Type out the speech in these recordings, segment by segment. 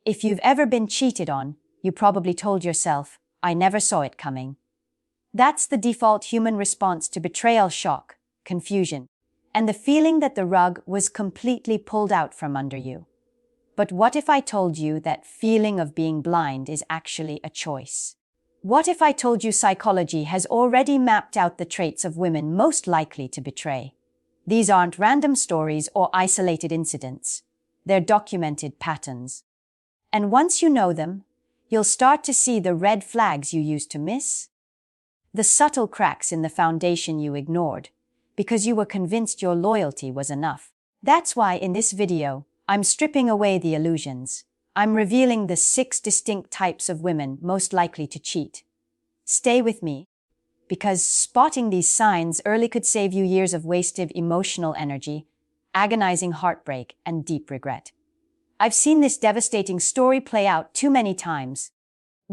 If you've ever been cheated on, you probably told yourself, "I never saw it coming." That's the default human response to betrayal: shock, confusion, and the feeling that the rug was completely pulled out from under you. But what if I told you that feeling of being blind is actually a choice? What if I told you psychology has already mapped out the traits of women most likely to betray? These aren't random stories or isolated incidents. They're documented patterns. And once you know them, you'll start to see the red flags you used to miss, the subtle cracks in the foundation you ignored, because you were convinced your loyalty was enough. That's why in this video, I'm stripping away the illusions. I'm revealing the 6 distinct types of women most likely to cheat. Stay with me, because spotting these signs early could save you years of wasted emotional energy, agonizing heartbreak, and deep regret. I've seen this devastating story play out too many times.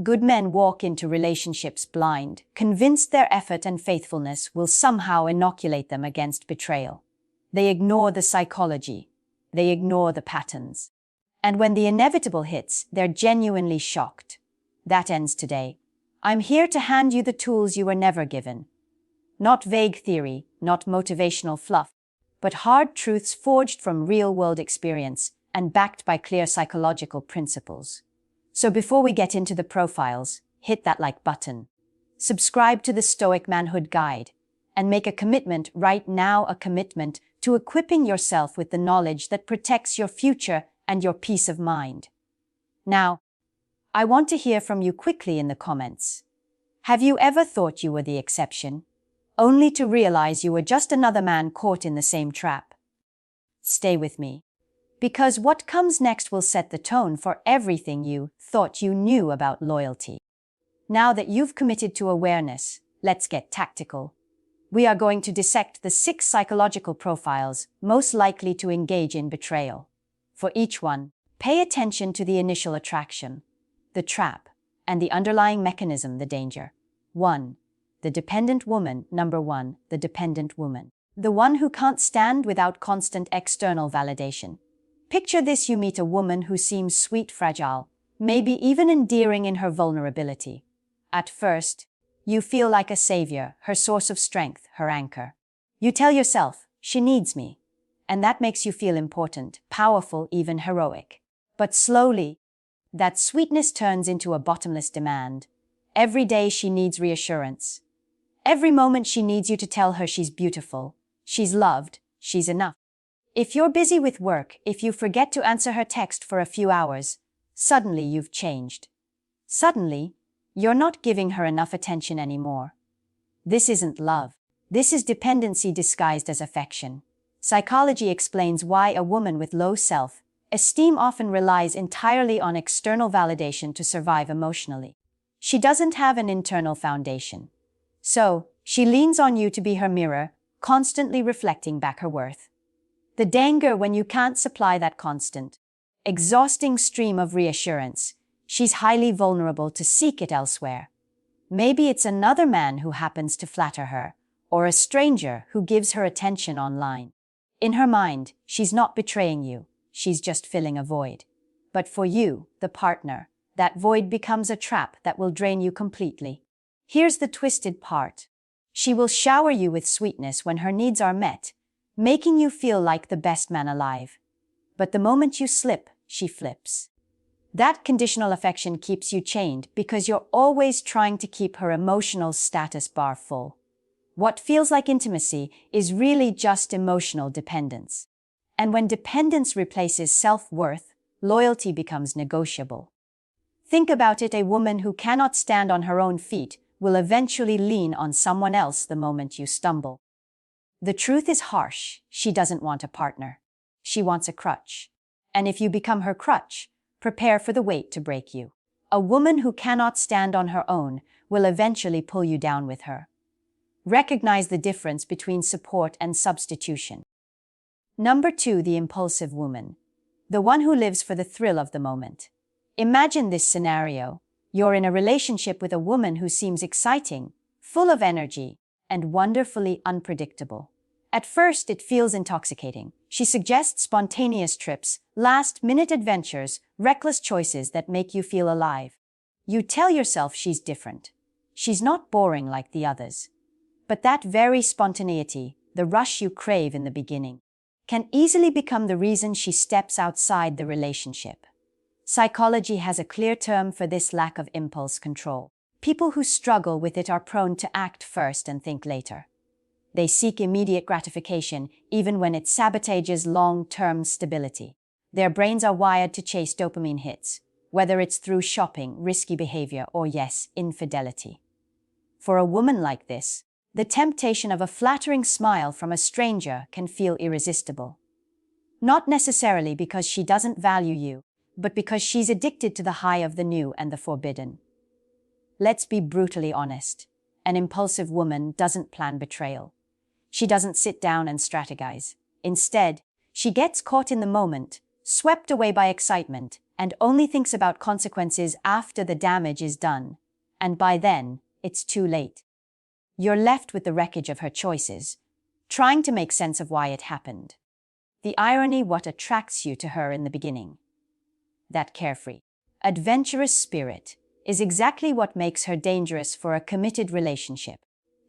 Good men walk into relationships blind, convinced their effort and faithfulness will somehow inoculate them against betrayal. They ignore the psychology. They ignore the patterns. And when the inevitable hits, they're genuinely shocked. That ends today. I'm here to hand you the tools you were never given. Not vague theory, not motivational fluff, but hard truths forged from real-world experience and backed by clear psychological principles. So before we get into the profiles, hit that like button. Subscribe to the Stoic Manhood Guide, and make a commitment right now, a commitment to equipping yourself with the knowledge that protects your future and your peace of mind. Now, I want to hear from you quickly in the comments. Have you ever thought you were the exception, only to realize you were just another man caught in the same trap? Stay with me, because what comes next will set the tone for everything you thought you knew about loyalty. Now that you've committed to awareness, let's get tactical. We are going to dissect the 6 psychological profiles most likely to engage in betrayal. For each one, pay attention to the initial attraction, the trap, and the underlying mechanism, the danger. 1. The dependent woman. Number 1, the dependent woman. The one who can't stand without constant external validation. Picture this: you meet a woman who seems sweet, fragile, maybe even endearing in her vulnerability. At first, you feel like a savior, her source of strength, her anchor. You tell yourself, "She needs me," and that makes you feel important, powerful, even heroic. But slowly, that sweetness turns into a bottomless demand. Every day she needs reassurance. Every moment she needs you to tell her she's beautiful, she's loved, she's enough. If you're busy with work, if you forget to answer her text for a few hours, suddenly you've changed. Suddenly, you're not giving her enough attention anymore. This isn't love. This is dependency disguised as affection. Psychology explains why a woman with low self-esteem often relies entirely on external validation to survive emotionally. She doesn't have an internal foundation. So, she leans on you to be her mirror, constantly reflecting back her worth. The danger when you can't supply that constant, exhausting stream of reassurance, she's highly vulnerable to seek it elsewhere. Maybe it's another man who happens to flatter her, or a stranger who gives her attention online. In her mind, she's not betraying you, she's just filling a void. But for you, the partner, that void becomes a trap that will drain you completely. Here's the twisted part. She will shower you with sweetness when her needs are met, making you feel like the best man alive. But the moment you slip, she flips. That conditional affection keeps you chained because you're always trying to keep her emotional status bar full. What feels like intimacy is really just emotional dependence. And when dependence replaces self-worth, loyalty becomes negotiable. Think about it: a woman who cannot stand on her own feet will eventually lean on someone else the moment you stumble. The truth is harsh. She doesn't want a partner. She wants a crutch. And if you become her crutch, prepare for the weight to break you. A woman who cannot stand on her own will eventually pull you down with her. Recognize the difference between support and substitution. Number 2, the impulsive woman. The one who lives for the thrill of the moment. Imagine this scenario. You're in a relationship with a woman who seems exciting, full of energy, and wonderfully unpredictable. At first, it feels intoxicating. She suggests spontaneous trips, last-minute adventures, reckless choices that make you feel alive. You tell yourself she's different. She's not boring like the others. But that very spontaneity, the rush you crave in the beginning, can easily become the reason she steps outside the relationship. Psychology has a clear term for this lack of impulse control. People who struggle with it are prone to act first and think later. They seek immediate gratification even when it sabotages long-term stability. Their brains are wired to chase dopamine hits, whether it's through shopping, risky behavior, or yes, infidelity. For a woman like this, the temptation of a flattering smile from a stranger can feel irresistible. Not necessarily because she doesn't value you, but because she's addicted to the high of the new and the forbidden. Let's be brutally honest. An impulsive woman doesn't plan betrayal. She doesn't sit down and strategize. Instead, she gets caught in the moment, swept away by excitement, and only thinks about consequences after the damage is done. And by then, it's too late. You're left with the wreckage of her choices, trying to make sense of why it happened. The irony, what attracts you to her in the beginning. That carefree, adventurous spirit is exactly what makes her dangerous for a committed relationship.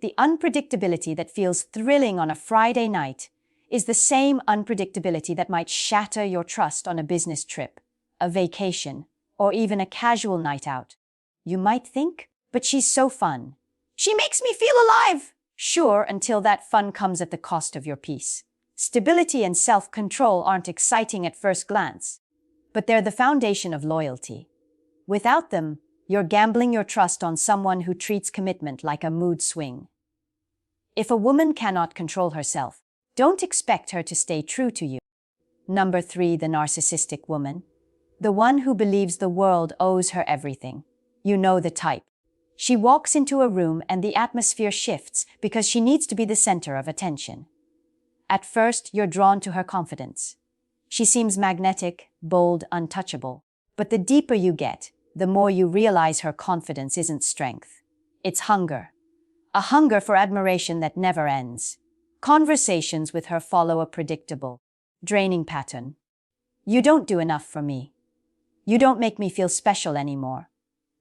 The unpredictability that feels thrilling on a Friday night is the same unpredictability that might shatter your trust on a business trip, a vacation, or even a casual night out. You might think, but she's so fun. She makes me feel alive! Sure, until that fun comes at the cost of your peace. Stability and self-control aren't exciting at first glance, but they're the foundation of loyalty. Without them, you're gambling your trust on someone who treats commitment like a mood swing. If a woman cannot control herself, don't expect her to stay true to you. Number 3, the narcissistic woman. The one who believes the world owes her everything. You know the type. She walks into a room and the atmosphere shifts because she needs to be the center of attention. At first, you're drawn to her confidence. She seems magnetic, bold, untouchable. But the deeper you get, the more you realize her confidence isn't strength. It's hunger. A hunger for admiration that never ends. Conversations with her follow a predictable, draining pattern. You don't do enough for me. You don't make me feel special anymore.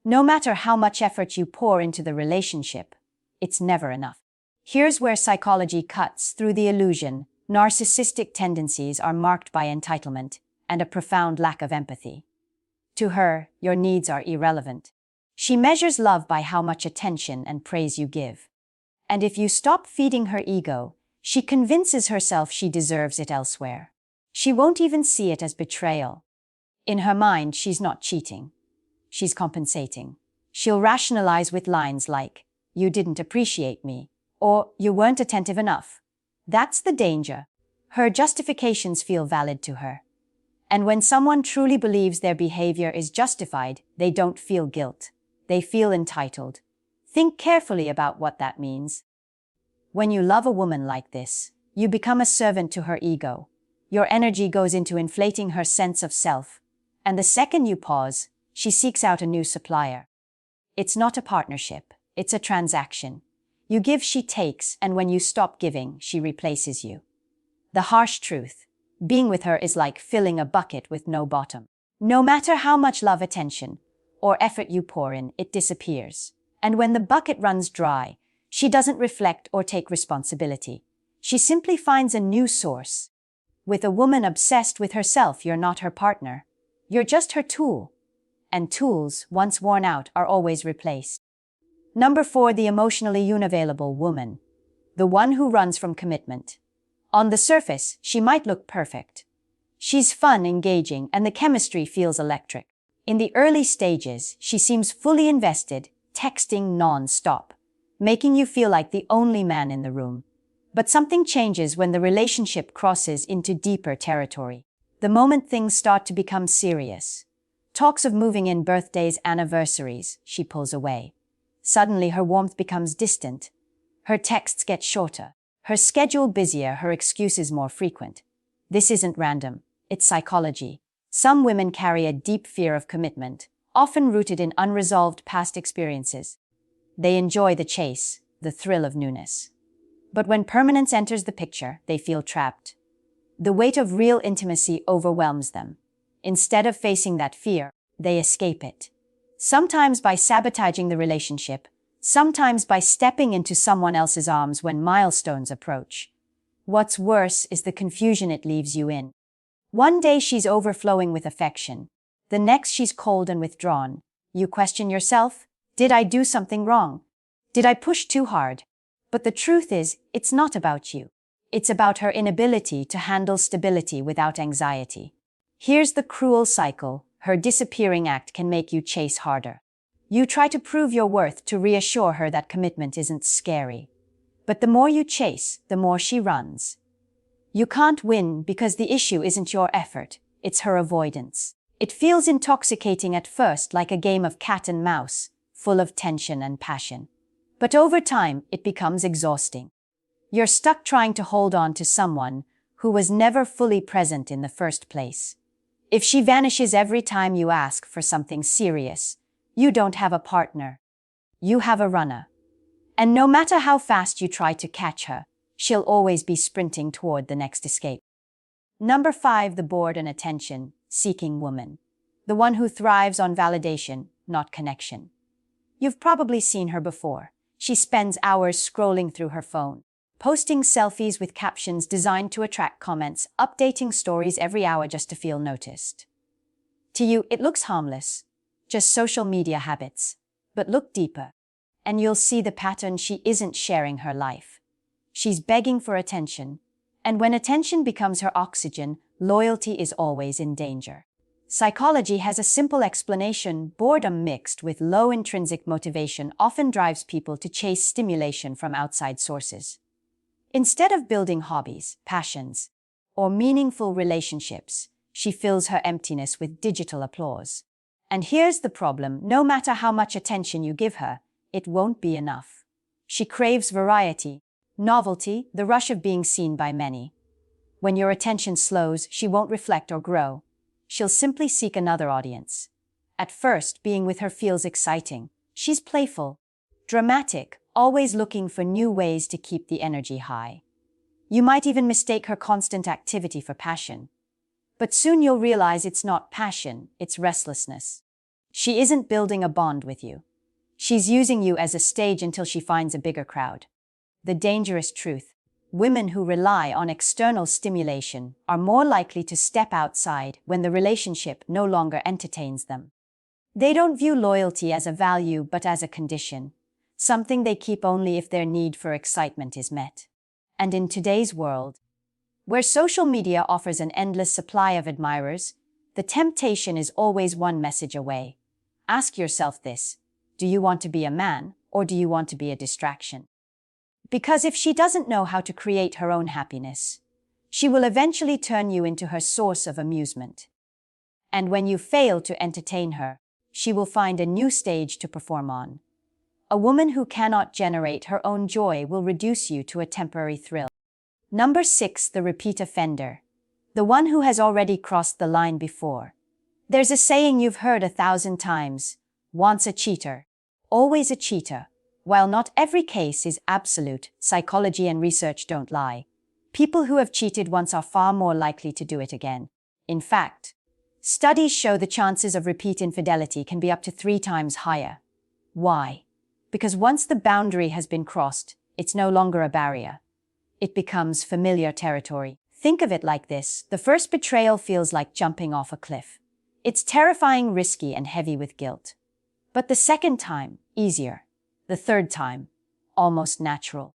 No matter how much effort you pour into the relationship, it's never enough. Here's where psychology cuts through the illusion. Narcissistic tendencies are marked by entitlement and a profound lack of empathy. To her, your needs are irrelevant. She measures love by how much attention and praise you give. And if you stop feeding her ego, she convinces herself she deserves it elsewhere. She won't even see it as betrayal. In her mind, she's not cheating. She's compensating. She'll rationalize with lines like, "You didn't appreciate me," or "You weren't attentive enough." That's the danger. Her justifications feel valid to her. And when someone truly believes their behavior is justified, they don't feel guilt. They feel entitled. Think carefully about what that means. When you love a woman like this, you become a servant to her ego. Your energy goes into inflating her sense of self. And the second you pause, she seeks out a new supplier. It's not a partnership, it's a transaction. You give, she takes, and when you stop giving, she replaces you. The harsh truth, being with her is like filling a bucket with no bottom. No matter how much love, attention, or effort you pour in, it disappears. And when the bucket runs dry, she doesn't reflect or take responsibility. She simply finds a new source. With a woman obsessed with herself, you're not her partner. You're just her tool. And tools, once worn out, are always replaced. Number 4, the emotionally unavailable woman. The one who runs from commitment. On the surface, she might look perfect. She's fun, engaging, and the chemistry feels electric. In the early stages, she seems fully invested, texting non-stop, making you feel like the only man in the room. But something changes when the relationship crosses into deeper territory. The moment things start to become serious. Talks of moving in, birthdays, anniversaries, she pulls away. Suddenly her warmth becomes distant. Her texts get shorter. Her schedule busier, her excuses more frequent. This isn't random. It's psychology. Some women carry a deep fear of commitment, often rooted in unresolved past experiences. They enjoy the chase, the thrill of newness. But when permanence enters the picture, they feel trapped. The weight of real intimacy overwhelms them. Instead of facing that fear, they escape it. Sometimes by sabotaging the relationship, sometimes by stepping into someone else's arms when milestones approach. What's worse is the confusion it leaves you in. One day she's overflowing with affection. The next she's cold and withdrawn. You question yourself, did I do something wrong? Did I push too hard? But the truth is, it's not about you. It's about her inability to handle stability without anxiety. Here's the cruel cycle. Her disappearing act can make you chase harder. You try to prove your worth to reassure her that commitment isn't scary. But the more you chase, the more she runs. You can't win because the issue isn't your effort, it's her avoidance. It feels intoxicating at first, like a game of cat and mouse, full of tension and passion. But over time, it becomes exhausting. You're stuck trying to hold on to someone who was never fully present in the first place. If she vanishes every time you ask for something serious, you don't have a partner. You have a runner. And no matter how fast you try to catch her, she'll always be sprinting toward the next escape. Number 5, the bored and attention-seeking woman. The one who thrives on validation, not connection. You've probably seen her before. She spends hours scrolling through her phone, posting selfies with captions designed to attract comments, updating stories every hour just to feel noticed. To you, it looks harmless, just social media habits. But look deeper, and you'll see the pattern. She isn't sharing her life. She's begging for attention, and when attention becomes her oxygen, loyalty is always in danger. Psychology has a simple explanation. Boredom mixed with low intrinsic motivation often drives people to chase stimulation from outside sources. Instead of building hobbies, passions, or meaningful relationships, she fills her emptiness with digital applause. And here's the problem: no matter how much attention you give her, it won't be enough. She craves variety, novelty, the rush of being seen by many. When your attention slows, she won't reflect or grow. She'll simply seek another audience. At first, being with her feels exciting. She's playful, dramatic, always looking for new ways to keep the energy high. You might even mistake her constant activity for passion. But soon you'll realize it's not passion, it's restlessness. She isn't building a bond with you. She's using you as a stage until she finds a bigger crowd. The dangerous truth: women who rely on external stimulation are more likely to step outside when the relationship no longer entertains them. They don't view loyalty as a value but as a condition, something they keep only if their need for excitement is met. And in today's world, where social media offers an endless supply of admirers, the temptation is always one message away. Ask yourself this: do you want to be a man, or do you want to be a distraction? Because if she doesn't know how to create her own happiness, she will eventually turn you into her source of amusement. And when you fail to entertain her, she will find a new stage to perform on. A woman who cannot generate her own joy will reduce you to a temporary thrill. Number 6, the repeat offender. The one who has already crossed the line before. There's a saying you've heard 1,000 times: once a cheater, always a cheater. While not every case is absolute, psychology and research don't lie. People who have cheated once are far more likely to do it again. In fact, studies show the chances of repeat infidelity can be up to 3 times higher. Why? Because once the boundary has been crossed, it's no longer a barrier. It becomes familiar territory. Think of it like this: the first betrayal feels like jumping off a cliff. It's terrifying, risky, and heavy with guilt. But the second time, easier. The third time, almost natural.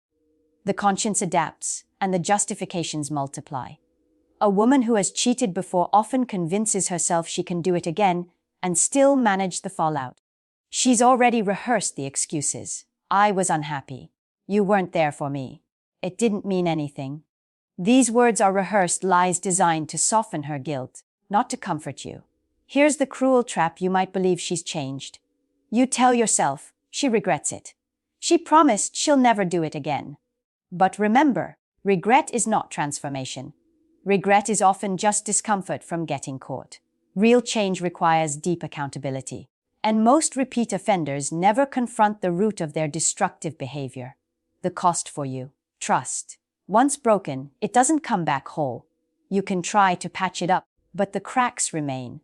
The conscience adapts, and the justifications multiply. A woman who has cheated before often convinces herself she can do it again and still manage the fallout. She's already rehearsed the excuses. I was unhappy. You weren't there for me. It didn't mean anything. These words are rehearsed lies designed to soften her guilt, not to comfort you. Here's the cruel trap: you might believe she's changed. You tell yourself, she regrets it. She promised she'll never do it again. But remember, regret is not transformation. Regret is often just discomfort from getting caught. Real change requires deep accountability. And most repeat offenders never confront the root of their destructive behavior. The cost for you: trust. Once broken, it doesn't come back whole. You can try to patch it up, but the cracks remain.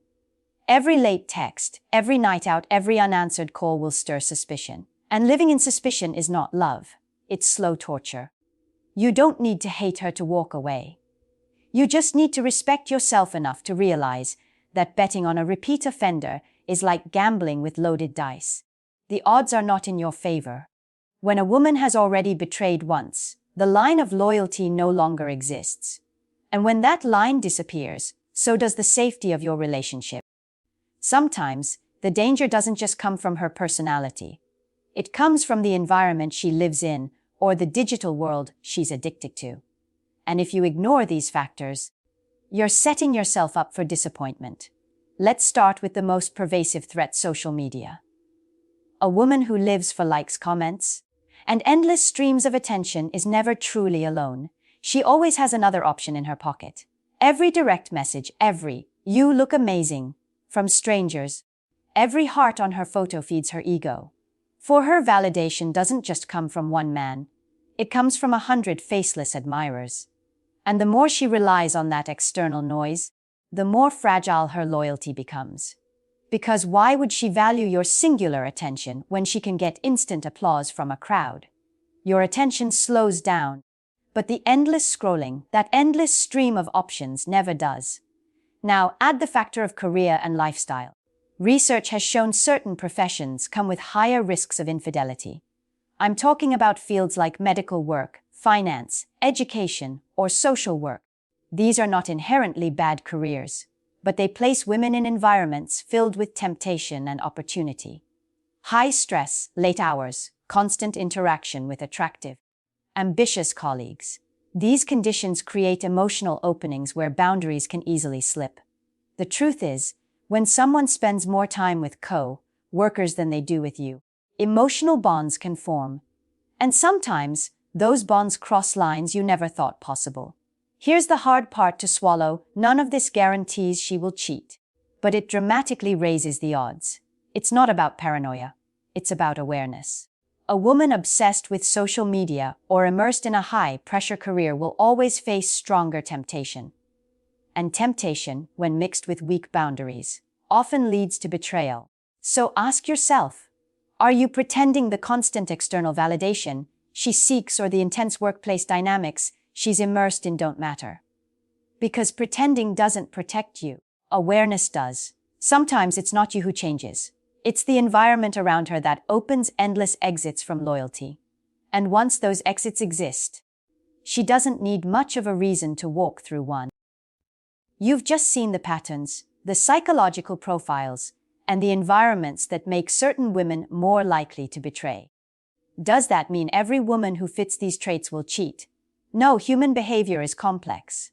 Every late text, every night out, every unanswered call will stir suspicion. And living in suspicion is not love. It's slow torture. You don't need to hate her to walk away. You just need to respect yourself enough to realize that betting on a repeat offender is like gambling with loaded dice. The odds are not in your favor. When a woman has already betrayed once, the line of loyalty no longer exists. And when that line disappears, so does the safety of your relationship. Sometimes, the danger doesn't just come from her personality. It comes from the environment she lives in or the digital world she's addicted to. And if you ignore these factors, you're setting yourself up for disappointment. Let's start with the most pervasive threat: social media. A woman who lives for likes, comments, and endless streams of attention is never truly alone. She always has another option in her pocket. Every direct message, every "you look amazing" from strangers, every heart on her photo feeds her ego. For her, validation doesn't just come from one man. It comes from 100 faceless admirers. And the more she relies on that external noise, the more fragile her loyalty becomes. Because why would she value your singular attention when she can get instant applause from a crowd? Your attention slows down, but the endless scrolling, that endless stream of options, never does. Now, add the factor of career and lifestyle. Research has shown certain professions come with higher risks of infidelity. I'm talking about fields like medical work, finance, education, or social work. These are not inherently bad careers, but they place women in environments filled with temptation and opportunity. High stress, late hours, constant interaction with attractive, ambitious colleagues. These conditions create emotional openings where boundaries can easily slip. The truth is, when someone spends more time with co-workers than they do with you, emotional bonds can form. And sometimes, those bonds cross lines you never thought possible. Here's the hard part to swallow: none of this guarantees she will cheat. But it dramatically raises the odds. It's not about paranoia. It's about awareness. A woman obsessed with social media or immersed in a high-pressure career will always face stronger temptation. And temptation, when mixed with weak boundaries, often leads to betrayal. So ask yourself, are you pretending the constant external validation she seeks or the intense workplace dynamics she's immersed in don't matter? Because pretending doesn't protect you. Awareness does. Sometimes it's not you who changes. It's the environment around her that opens endless exits from loyalty. And once those exits exist, she doesn't need much of a reason to walk through one. You've just seen the patterns, the psychological profiles, and the environments that make certain women more likely to betray. Does that mean every woman who fits these traits will cheat? No, human behavior is complex.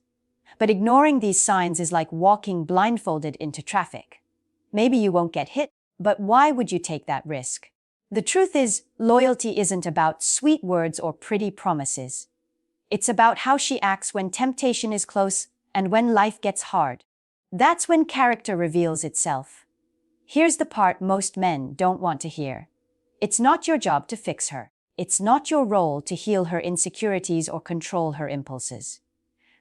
But ignoring these signs is like walking blindfolded into traffic. Maybe you won't get hit, but why would you take that risk? The truth is, loyalty isn't about sweet words or pretty promises. It's about how she acts when temptation is close and when life gets hard. That's when character reveals itself. Here's the part most men don't want to hear. It's not your job to fix her. It's not your role to heal her insecurities or control her impulses.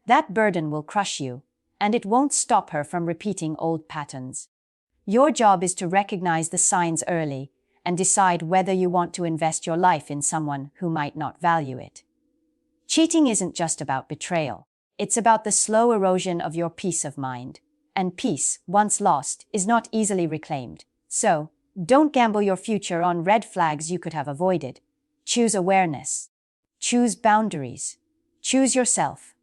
That burden will crush you, and it won't stop her from repeating old patterns. Your job is to recognize the signs early and decide whether you want to invest your life in someone who might not value it. Cheating isn't just about betrayal. It's about the slow erosion of your peace of mind. And peace, once lost, is not easily reclaimed. So, don't gamble your future on red flags you could have avoided. Choose awareness. Choose boundaries. Choose yourself.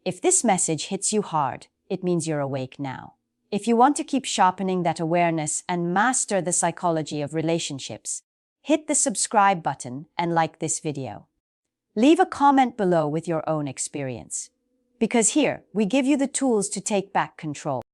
If this message hits you hard, it means you're awake now. If you want to keep sharpening that awareness and master the psychology of relationships, hit the subscribe button and like this video. Leave a comment below with your own experience. Because here, we give you the tools to take back control.